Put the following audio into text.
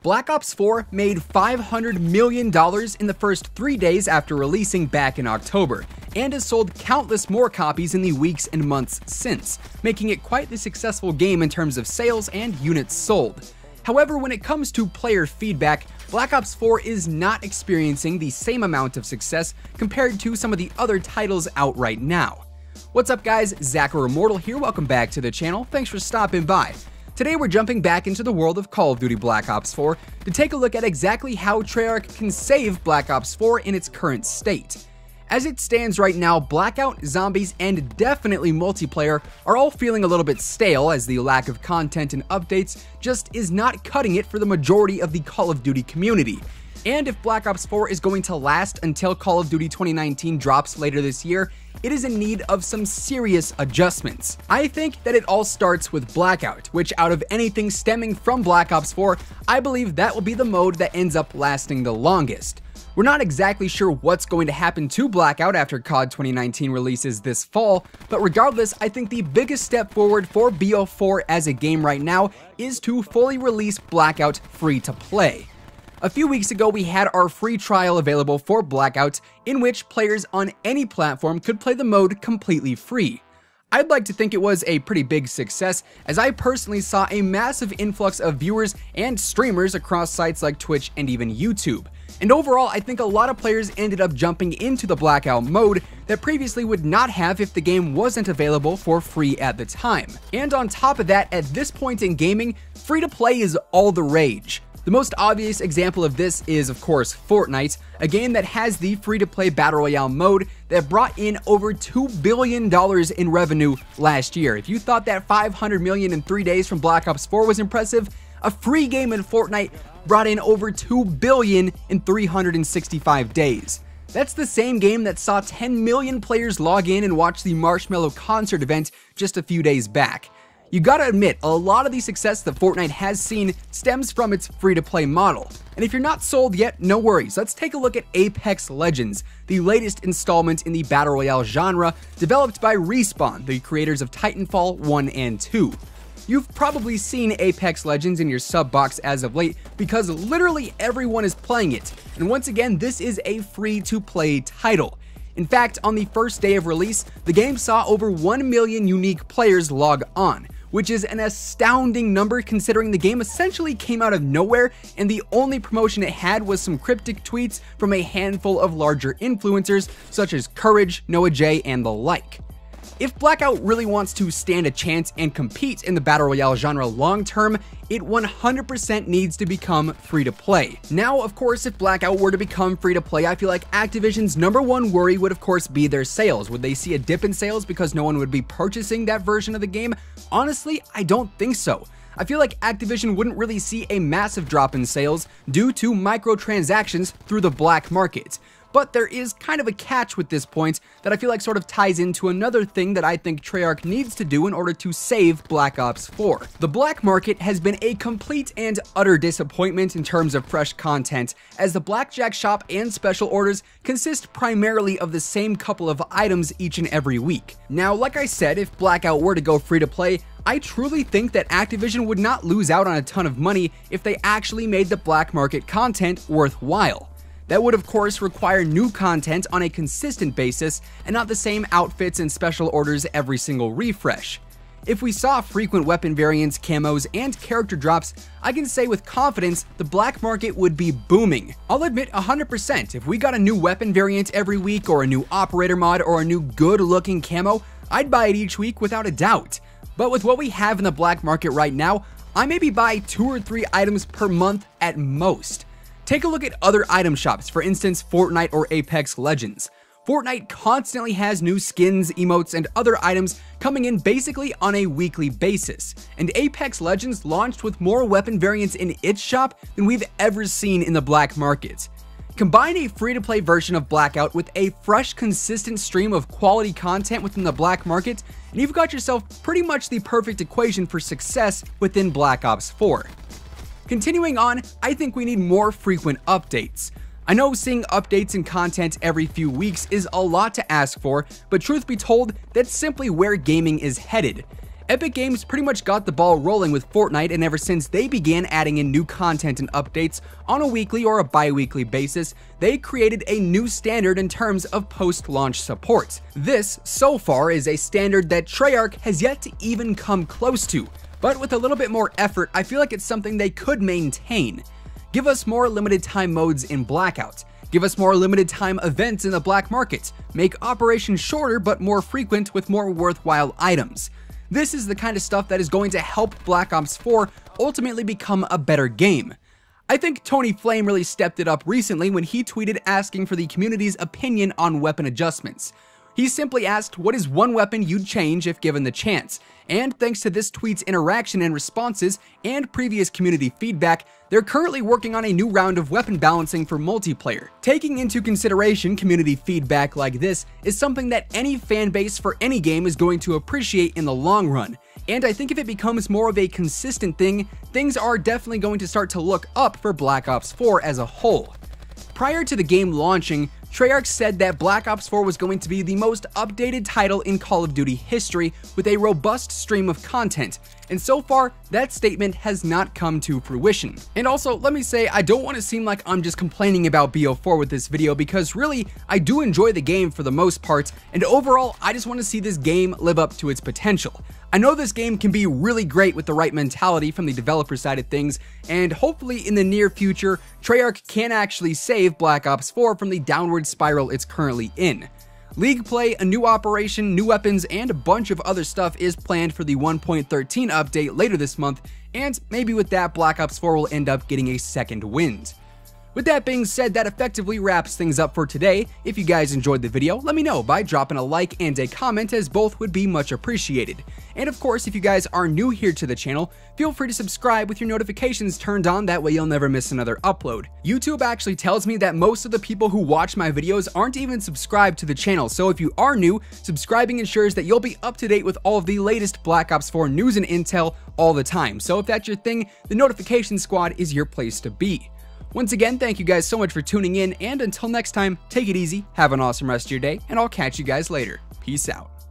Black Ops 4 made $500 million in the first 3 days after releasing back in October, and has sold countless more copies in the weeks and months since, making it quite the successful game in terms of sales and units sold. However, when it comes to player feedback, Black Ops 4 is not experiencing the same amount of success compared to some of the other titles out right now. What's up guys, ZachOrImmortal here, welcome back to the channel, thanks for stopping by. Today we're jumping back into the world of Call of Duty Black Ops 4 to take a look at exactly how Treyarch can save Black Ops 4 in its current state. As it stands right now, Blackout, Zombies, and definitely multiplayer are all feeling a little bit stale as the lack of content and updates just is not cutting it for the majority of the Call of Duty community. And if Black Ops 4 is going to last until Call of Duty 2019 drops later this year, it is in need of some serious adjustments. I think that it all starts with Blackout, which out of anything stemming from Black Ops 4, I believe that will be the mode that ends up lasting the longest. We're not exactly sure what's going to happen to Blackout after COD 2019 releases this fall, but regardless, I think the biggest step forward for BO4 as a game right now is to fully release Blackout free to play. A few weeks ago, we had our free trial available for Blackout, in which players on any platform could play the mode completely free. I'd like to think it was a pretty big success, as I personally saw a massive influx of viewers and streamers across sites like Twitch and even YouTube. And overall, I think a lot of players ended up jumping into the Blackout mode that previously would not have if the game wasn't available for free at the time. And on top of that, at this point in gaming, free-to-play is all the rage. The most obvious example of this is, of course, Fortnite, a game that has the free-to-play Battle Royale mode that brought in over $2 billion in revenue last year. If you thought that $500 million in 3 days from Black Ops 4 was impressive, a free game in Fortnite brought in over $2 billion in 365 days. That's the same game that saw 10 million players log in and watch the Marshmello concert event just a few days back. You gotta admit, a lot of the success that Fortnite has seen stems from its free-to-play model. And if you're not sold yet, no worries, let's take a look at Apex Legends, the latest installment in the Battle Royale genre, developed by Respawn, the creators of Titanfall 1 and 2. You've probably seen Apex Legends in your sub box as of late because literally everyone is playing it. And once again, this is a free-to-play title. In fact, on the first day of release, the game saw over 1 million unique players log on, which is an astounding number considering the game essentially came out of nowhere and the only promotion it had was some cryptic tweets from a handful of larger influencers such as Courage, Noah J, and the like. If Blackout really wants to stand a chance and compete in the Battle Royale genre long term, it 100% needs to become free to play. Now, of course, if Blackout were to become free to play, I feel like Activision's #1 worry would of course be their sales. Would they see a dip in sales because no one would be purchasing that version of the game? Honestly, I don't think so. I feel like Activision wouldn't really see a massive drop in sales due to microtransactions through the black market. But there is kind of a catch with this point that I feel like sort of ties into another thing that I think Treyarch needs to do in order to save Black Ops 4. The black market has been a complete and utter disappointment in terms of fresh content, as the Blackjack shop and special orders consist primarily of the same couple of items each and every week. Now, like I said, if Blackout were to go free to play, I truly think that Activision would not lose out on a ton of money if they actually made the black market content worthwhile. That would of course require new content on a consistent basis and not the same outfits and special orders every single refresh. If we saw frequent weapon variants, camos, and character drops, I can say with confidence the black market would be booming. I'll admit 100%, if we got a new weapon variant every week or a new operator mod or a new good looking camo, I'd buy it each week without a doubt. But with what we have in the black market right now, I maybe buy 2 or 3 items per month at most. Take a look at other item shops, for instance Fortnite or Apex Legends. Fortnite constantly has new skins, emotes, and other items coming in basically on a weekly basis, and Apex Legends launched with more weapon variants in its shop than we've ever seen in the black market. Combine a free-to-play version of Blackout with a fresh, consistent stream of quality content within the black market, and you've got yourself pretty much the perfect equation for success within Black Ops 4. Continuing on, I think we need more frequent updates. I know seeing updates and content every few weeks is a lot to ask for, but truth be told, that's simply where gaming is headed. Epic Games pretty much got the ball rolling with Fortnite, and ever since they began adding in new content and updates on a weekly or a bi-weekly basis, they created a new standard in terms of post-launch support. This, so far, is a standard that Treyarch has yet to even come close to, but with a little bit more effort, I feel like it's something they could maintain. Give us more limited time modes in Blackout. Give us more limited time events in the black market. Make operations shorter but more frequent with more worthwhile items. This is the kind of stuff that is going to help Black Ops 4 ultimately become a better game. I think Tony Flame really stepped it up recently when he tweeted asking for the community's opinion on weapon adjustments. He simply asked, what is one weapon you'd change if given the chance? And thanks to this tweet's interaction and responses and previous community feedback, they're currently working on a new round of weapon balancing for multiplayer. Taking into consideration community feedback like this is something that any fan base for any game is going to appreciate in the long run. And I think if it becomes more of a consistent thing, things are definitely going to start to look up for Black Ops 4 as a whole. Prior to the game launching, Treyarch said that Black Ops 4 was going to be the most updated title in Call of Duty history with a robust stream of content, and so far, that statement has not come to fruition. And also, let me say, I don't want to seem like I'm just complaining about BO4 with this video, because really, I do enjoy the game for the most part, and overall, I just want to see this game live up to its potential. I know this game can be really great with the right mentality from the developer side of things, and hopefully in the near future, Treyarch can actually save Black Ops 4 from the downward spiral it's currently in. League play, a new operation, new weapons, and a bunch of other stuff is planned for the 1.13 update later this month, and maybe with that, Black Ops 4 will end up getting a second wind. With that being said, that effectively wraps things up for today. If you guys enjoyed the video, let me know by dropping a like and a comment, as both would be much appreciated. And of course, if you guys are new here to the channel, feel free to subscribe with your notifications turned on, that way you'll never miss another upload. YouTube actually tells me that most of the people who watch my videos aren't even subscribed to the channel, so if you are new, subscribing ensures that you'll be up to date with all of the latest Black Ops 4 news and intel all the time. So if that's your thing, the notification squad is your place to be. Once again, thank you guys so much for tuning in, and until next time, take it easy, have an awesome rest of your day, and I'll catch you guys later. Peace out.